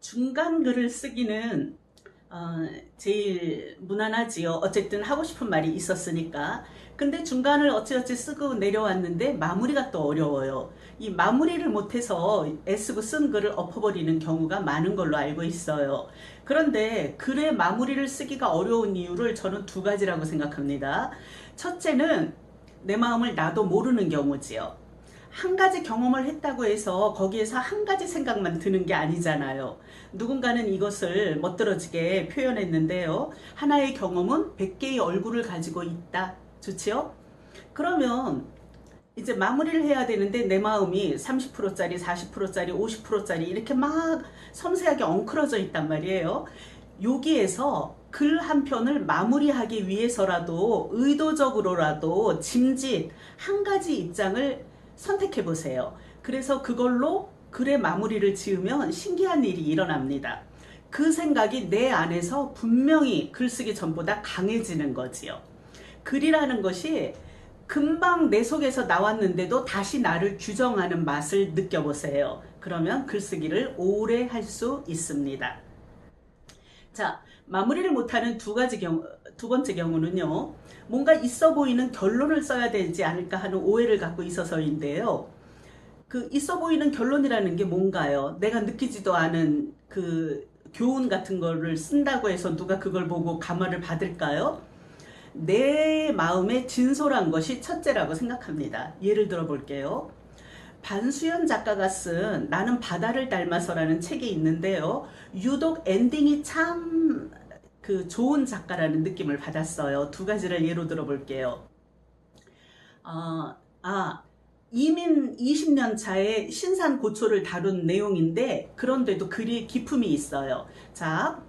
중간 글을 쓰기는 제일 무난하지요. 어쨌든 하고 싶은 말이 있었으니까. 근데 중간을 어찌어찌 쓰고 내려왔는데 마무리가 또 어려워요. 이 마무리를 못해서 애쓰고 쓴 글을 엎어버리는 경우가 많은 걸로 알고 있어요. 그런데 글의 마무리를 쓰기가 어려운 이유를 저는 두 가지라고 생각합니다. 첫째는 내 마음을 나도 모르는 경우지요. 한 가지 경험을 했다고 해서 거기에서 한 가지 생각만 드는 게 아니잖아요. 누군가는 이것을 멋들어지게 표현했는데요. 하나의 경험은 100개의 얼굴을 가지고 있다. 좋지요? 그러면 이제 마무리를 해야 되는데 내 마음이 30%짜리, 40%짜리, 50%짜리 이렇게 막 섬세하게 엉클어져 있단 말이에요. 여기에서 글 한 편을 마무리하기 위해서라도 의도적으로라도 짐짓 한 가지 입장을 선택해 보세요. 그래서 그걸로 글의 마무리를 지으면 신기한 일이 일어납니다. 그 생각이 내 안에서 분명히 글쓰기 전보다 강해지는 거지요. 글이라는 것이 금방 내 속에서 나왔는데도 다시 나를 규정하는 맛을 느껴보세요. 그러면 글쓰기를 오래 할 수 있습니다. 자, 마무리를 못하는 두 번째 경우는요. 뭔가 있어 보이는 결론을 써야 되지 않을까 하는 오해를 갖고 있어서인데요. 그 있어 보이는 결론이라는 게 뭔가요? 내가 느끼지도 않은 그 교훈 같은 거를 쓴다고 해서 누가 그걸 보고 감화를 받을까요? 내 마음에 진솔한 것이 첫째라고 생각합니다. 예를 들어 볼게요. 반수연 작가가 쓴 나는 바다를 닮아서라는 책이 있는데요. 유독 엔딩이 참 좋은 작가라는 느낌을 받았어요. 두 가지를 예로 들어 볼게요. 이민 20년 차의 신산 고초를 다룬 내용인데 그런데도 글이 기품이 있어요. 자,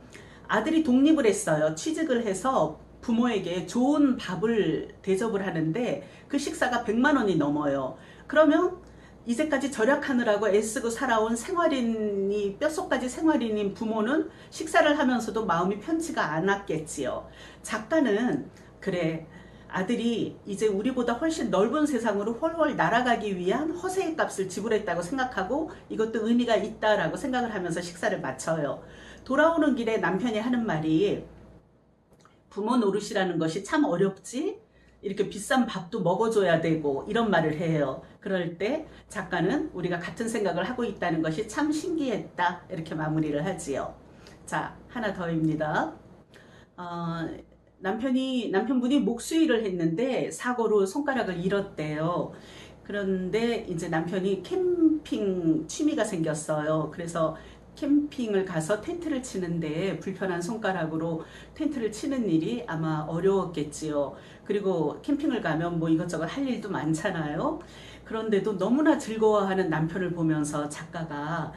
아들이 독립을 했어요. 취직을 해서 부모에게 좋은 밥을 대접을 하는데 그 식사가 100만 원이 넘어요. 그러면 이제까지 절약하느라고 애쓰고 살아온 생활인이 뼛속까지 생활인인 부모는 식사를 하면서도 마음이 편치가 않았겠지요. 작가는 그래 아들이 이제 우리보다 훨씬 넓은 세상으로 훨훨 날아가기 위한 허세의 값을 지불했다고 생각하고 이것도 의미가 있다라고 생각을 하면서 식사를 마쳐요. 돌아오는 길에 남편이 하는 말이 부모 노릇이라는 것이 참 어렵지? 이렇게 비싼 밥도 먹어줘야 되고 이런 말을 해요. 그럴 때 작가는 우리가 같은 생각을 하고 있다는 것이 참 신기했다. 이렇게 마무리를 하지요. 자, 하나 더입니다. 남편분이 목수일을 했는데 사고로 손가락을 잃었대요. 그런데 이제 남편이 캠핑 취미가 생겼어요. 그래서 캠핑을 가서 텐트를 치는데 불편한 손가락으로 텐트를 치는 일이 아마 어려웠겠지요. 그리고 캠핑을 가면 뭐 이것저것 할 일도 많잖아요. 그런데도 너무나 즐거워하는 남편을 보면서 작가가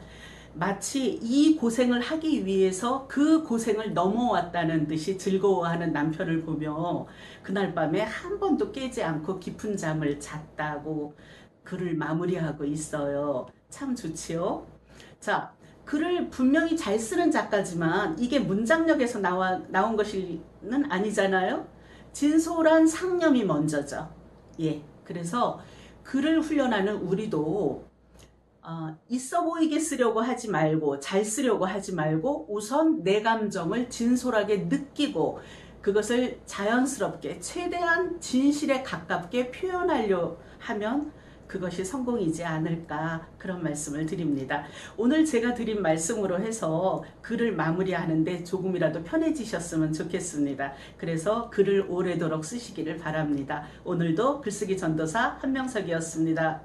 마치 이 고생을 하기 위해서 그 고생을 넘어왔다는 듯이 즐거워하는 남편을 보며 그날 밤에 한 번도 깨지 않고 깊은 잠을 잤다고 글을 마무리하고 있어요. 참 좋지요? 자, 글을 분명히 잘 쓰는 작가지만 이게 문장력에서 나온 것은 아니잖아요. 진솔한 상념이 먼저죠. 예, 그래서 글을 훈련하는 우리도 있어 보이게 쓰려고 하지 말고 잘 쓰려고 하지 말고 우선 내 감정을 진솔하게 느끼고 그것을 자연스럽게 최대한 진실에 가깝게 표현하려 하면 그것이 성공이지 않을까 그런 말씀을 드립니다. 오늘 제가 드린 말씀으로 해서 글을 마무리하는데 조금이라도 편해지셨으면 좋겠습니다. 그래서 글을 오래도록 쓰시기를 바랍니다. 오늘도 글쓰기 전도사 한명석이었습니다.